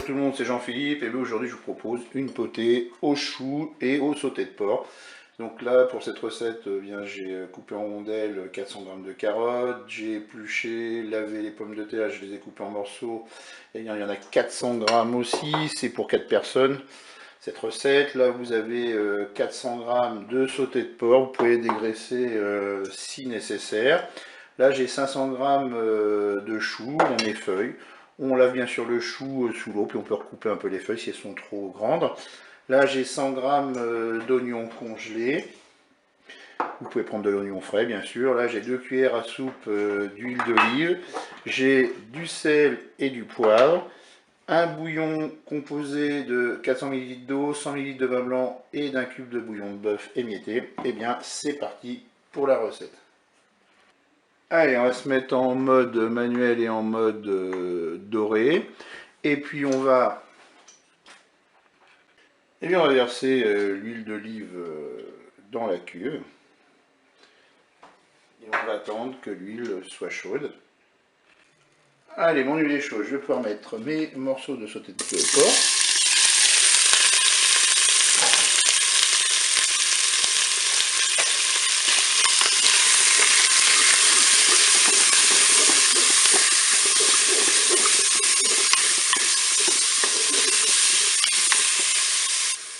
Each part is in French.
Bonjour tout le monde, c'est Jean-Philippe et aujourd'hui je vous propose une potée aux choux et aux sautés de porc. Donc là pour cette recette, j'ai coupé en rondelles 400 g de carottes, j'ai épluché, lavé les pommes de terre, je les ai coupées en morceaux. Et il y en a 400 g aussi, c'est pour 4 personnes cette recette. Là vous avez 400 g de sauté de porc, vous pouvez dégraisser si nécessaire. Là j'ai 500 g de choux, on effeuille. On lave bien sûr le chou sous l'eau, puis on peut recouper un peu les feuilles si elles sont trop grandes. Là j'ai 100 g d'oignons congelés. Vous pouvez prendre de l'oignon frais bien sûr. Là j'ai 2 cuillères à soupe d'huile d'olive. J'ai du sel et du poivre. Un bouillon composé de 400 ml d'eau, 100 ml de vin blanc et d'un cube de bouillon de bœuf émietté. Et bien c'est parti pour la recette. Allez, on va se mettre en mode manuel et en mode doré. Et puis on va verser l'huile d'olive dans la cuve. Et on va attendre que l'huile soit chaude. Allez, mon huile est chaude, je vais pouvoir mettre mes morceaux de sauté de porc.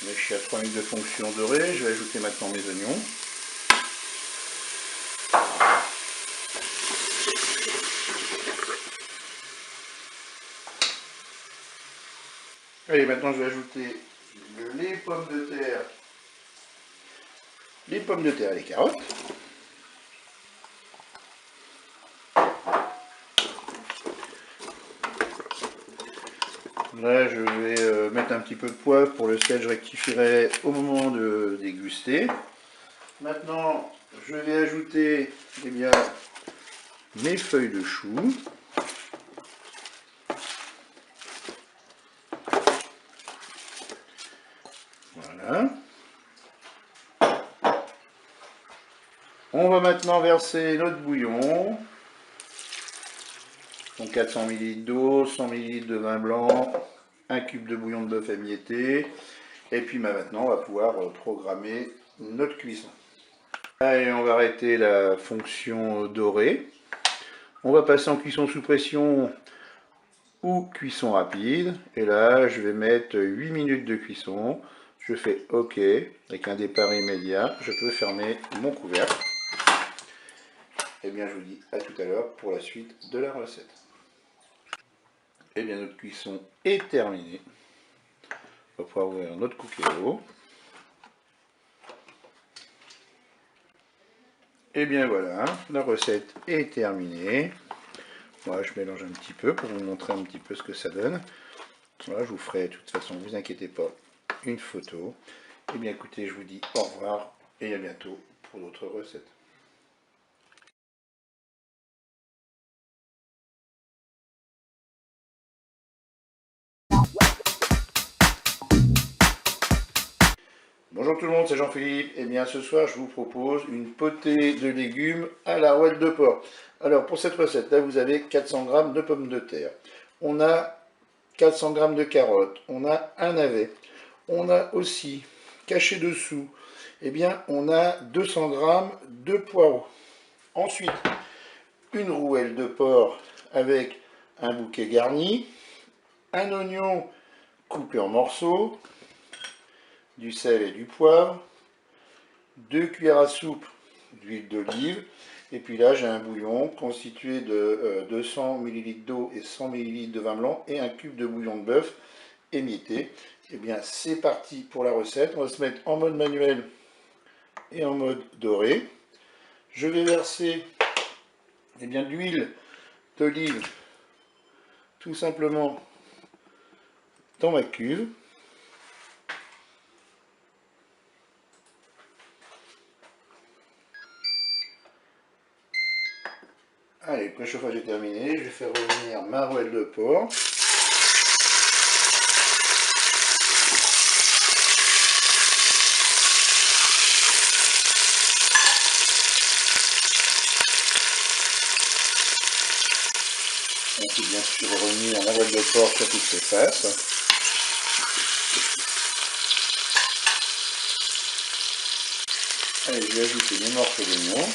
Je suis à 3 minutes de fonction dorée, je vais ajouter maintenant mes oignons. Allez, maintenant je vais ajouter les pommes de terre, et les carottes. Là, je vais mettre un petit peu de poivre pour le sel, je rectifierai au moment de déguster. Maintenant, je vais ajouter mes feuilles de chou. Voilà. On va maintenant verser notre bouillon. Donc 400 ml d'eau, 100 ml de vin blanc, un cube de bouillon de bœuf émietté. Et puis maintenant, on va pouvoir programmer notre cuisson. Allez, on va arrêter la fonction dorée. On va passer en cuisson sous pression ou cuisson rapide. Et là, je vais mettre 8 minutes de cuisson. Je fais OK avec un départ immédiat. Je peux fermer mon couvercle. Et bien, je vous dis à tout à l'heure pour la suite de la recette. Et bien, notre cuisson est terminée. On va pouvoir ouvrir notre cookéo. Et bien voilà, la recette est terminée. Voilà, je mélange un petit peu pour vous montrer un petit peu ce que ça donne. Voilà, je vous ferai de toute façon, ne vous inquiétez pas, une photo. Et bien écoutez, je vous dis au revoir et à bientôt pour d'autres recettes. Bonjour tout le monde, c'est Jean-Philippe. Et bien ce soir, je vous propose une potée de légumes à la rouelle de porc. Alors pour cette recette, là vous avez 400 g de pommes de terre. On a 400 g de carottes. On a un navet. On a aussi, caché dessous, on a 200 g de poireaux. Ensuite, une rouelle de porc avec un bouquet garni, un oignon coupé en morceaux, du sel et du poivre, 2 cuillères à soupe d'huile d'olive, et puis là j'ai un bouillon constitué de 200 ml d'eau et 100 ml de vin blanc et un cube de bouillon de bœuf émietté. Et bien c'est parti pour la recette. On va se mettre en mode manuel et en mode doré. Je vais verser de l'huile d'olive tout simplement dans ma cuve. Allez, le préchauffage est terminé, je vais faire revenir ma rouelle de porc. On peut bien sûr revenir la rouelle de porc sur toutes ses faces. Allez, je vais ajouter mes morceaux d'oignon.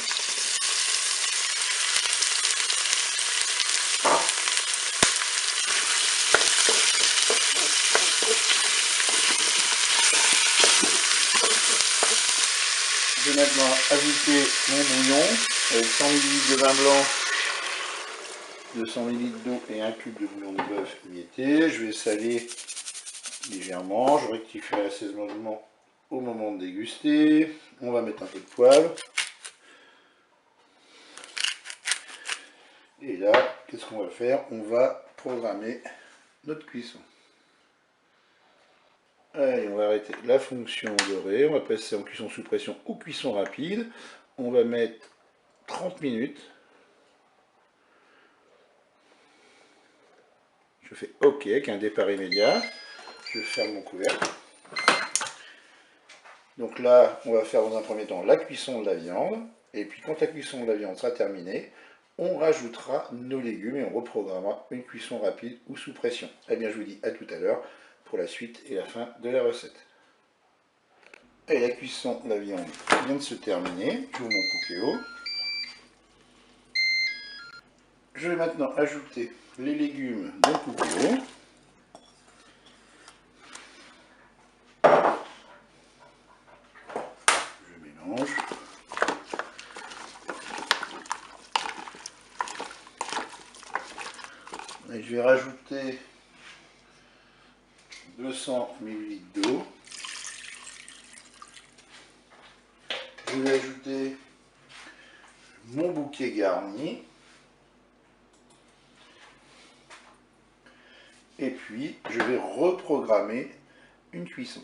Je vais maintenant ajouter mon bouillon avec 100 ml de vin blanc, 200 ml d'eau et un cube de bouillon de bœuf émietté. Je vais saler légèrement, je rectifie l'assaisonnement au moment de déguster. On va mettre un peu de poivre. Et là, qu'est-ce qu'on va faire? On va programmer notre cuisson. Allez, on va arrêter la fonction dorée, on va passer en cuisson sous pression ou cuisson rapide. On va mettre 30 minutes. Je fais OK avec un départ immédiat. Je ferme mon couvercle. Donc là, on va faire dans un premier temps la cuisson de la viande. Et puis quand la cuisson de la viande sera terminée, on rajoutera nos légumes et on reprogrammera une cuisson rapide ou sous pression. Eh bien, je vous dis à tout à l'heure pour la suite et la fin de la recette. Et la cuisson de la viande vient de se terminer. J'ouvre mon cookéo. Je vais maintenant ajouter les légumes dans le cookéo. Je mélange. Et je vais rajouter 200 ml d'eau. Je vais ajouter mon bouquet garni. Et puis, je vais reprogrammer une cuisson.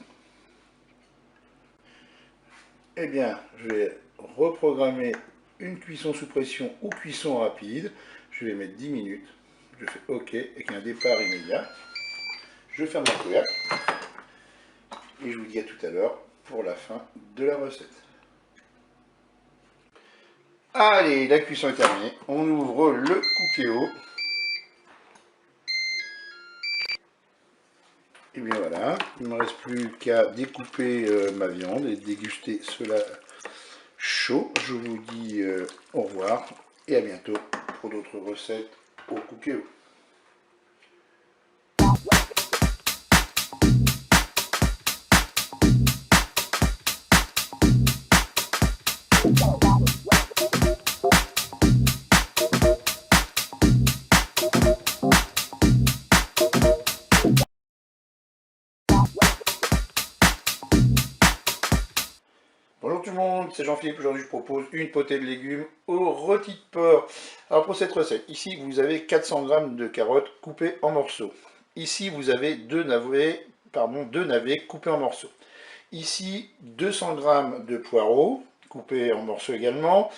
Eh bien, je vais reprogrammer une cuisson sous pression ou cuisson rapide. Je vais mettre 10 minutes. Je fais OK avec un départ immédiat. Je ferme mon couvercle. Et je vous dis à tout à l'heure pour la fin de la recette. Allez, la cuisson est terminée. On ouvre le cookéo. Et bien voilà, il ne me reste plus qu'à découper ma viande et déguster cela chaud. Je vous dis au revoir et à bientôt pour d'autres recettes au cookéo. Bonjour tout le monde, c'est Jean-Philippe. Aujourd'hui je propose une potée de légumes au rôti de porc. Alors pour cette recette, ici vous avez 400 g de carottes coupées en morceaux. Ici vous avez deux navets coupés en morceaux. Ici 200 g de poireaux coupés en morceaux également.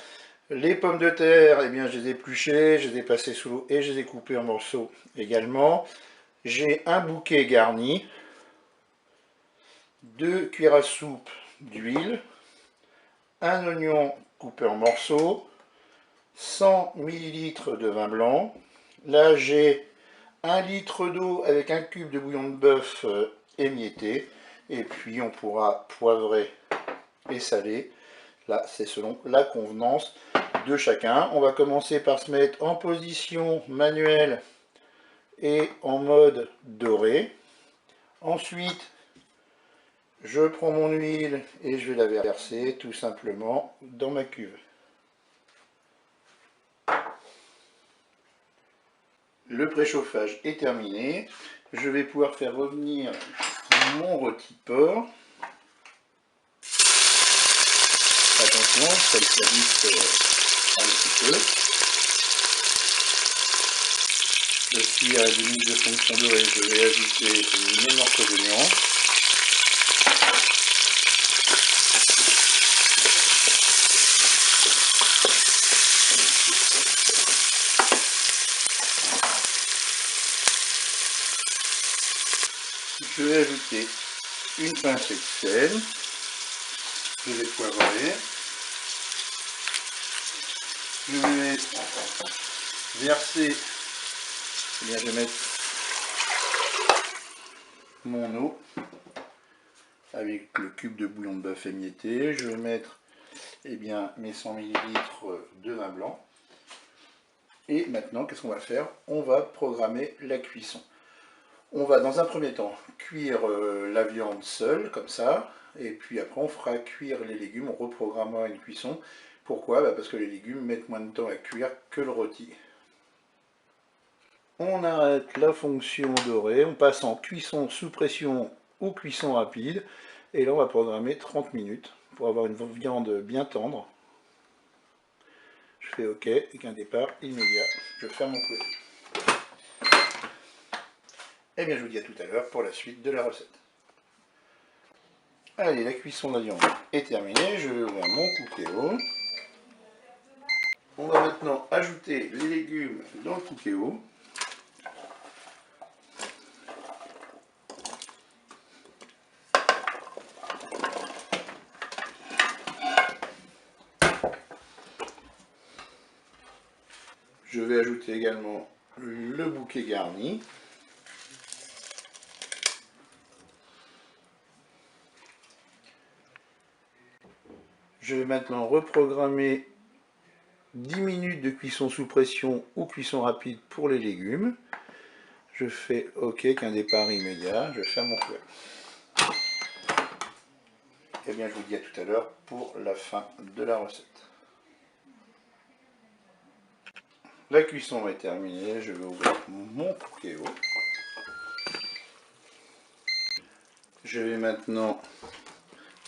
Les pommes de terre, eh bien, je les ai épluchées, je les ai passées sous l'eau et je les ai coupées en morceaux également. J'ai un bouquet garni, 2 cuillères à soupe d'huile, un oignon coupé en morceaux, 100 ml de vin blanc. Là j'ai 1 litre d'eau avec un cube de bouillon de bœuf émietté. Et puis on pourra poivrer et saler. Là c'est selon la convenance de chacun. On va commencer par se mettre en position manuelle et en mode doré. Ensuite je prends mon huile et je vais la verser tout simplement dans ma cuve. Le préchauffage est terminé. Je vais pouvoir faire revenir mon rôti de porc. Attention, ça glisse un petit peu. Je suis à la limite de fonction dorée. Je vais ajouter mes morceaux d'oignon. Je vais ajouter une pincée de sel. Je vais poivrer. Je vais verser, je vais mettre mon eau avec le cube de bouillon de bœuf émietté. Je vais mettre eh bien, mes 100 ml de vin blanc. Et maintenant, qu'est-ce qu'on va faire? On va programmer la cuisson. On va dans un premier temps cuire la viande seule, comme ça, et puis après on fera cuire les légumes, on reprogrammera une cuisson. Pourquoi? Parce que les légumes mettent moins de temps à cuire que le rôti. On arrête la fonction dorée, on passe en cuisson sous pression ou cuisson rapide, et là on va programmer 30 minutes pour avoir une viande bien tendre. Je fais OK, avec un départ immédiat. Je ferme mon fouet. Et bien je vous dis à tout à l'heure pour la suite de la recette. Allez, la cuisson de la viande est terminée, je vais ouvrir mon Cookéo. On va maintenant ajouter les légumes dans le Cookéo. Je vais ajouter également le bouquet garni. Je vais maintenant reprogrammer 10 minutes de cuisson sous pression ou cuisson rapide pour les légumes. Je fais OK avec un départ immédiat, je ferme mon fouet. Et bien je vous dis à tout à l'heure pour la fin de la recette. La cuisson est terminée, je vais ouvrir mon Cookéo. Je vais maintenant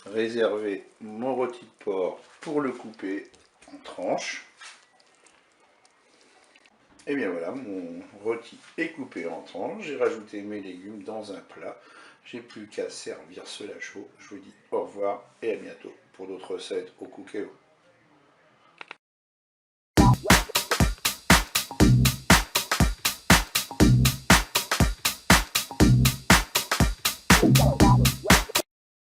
réserver mon rôti de porc pour le couper en tranches. Et bien voilà, mon rôti est coupé en tranches. J'ai rajouté mes légumes dans un plat. J'ai plus qu'à servir cela chaud. Je vous dis au revoir et à bientôt pour d'autres recettes au Cookéo.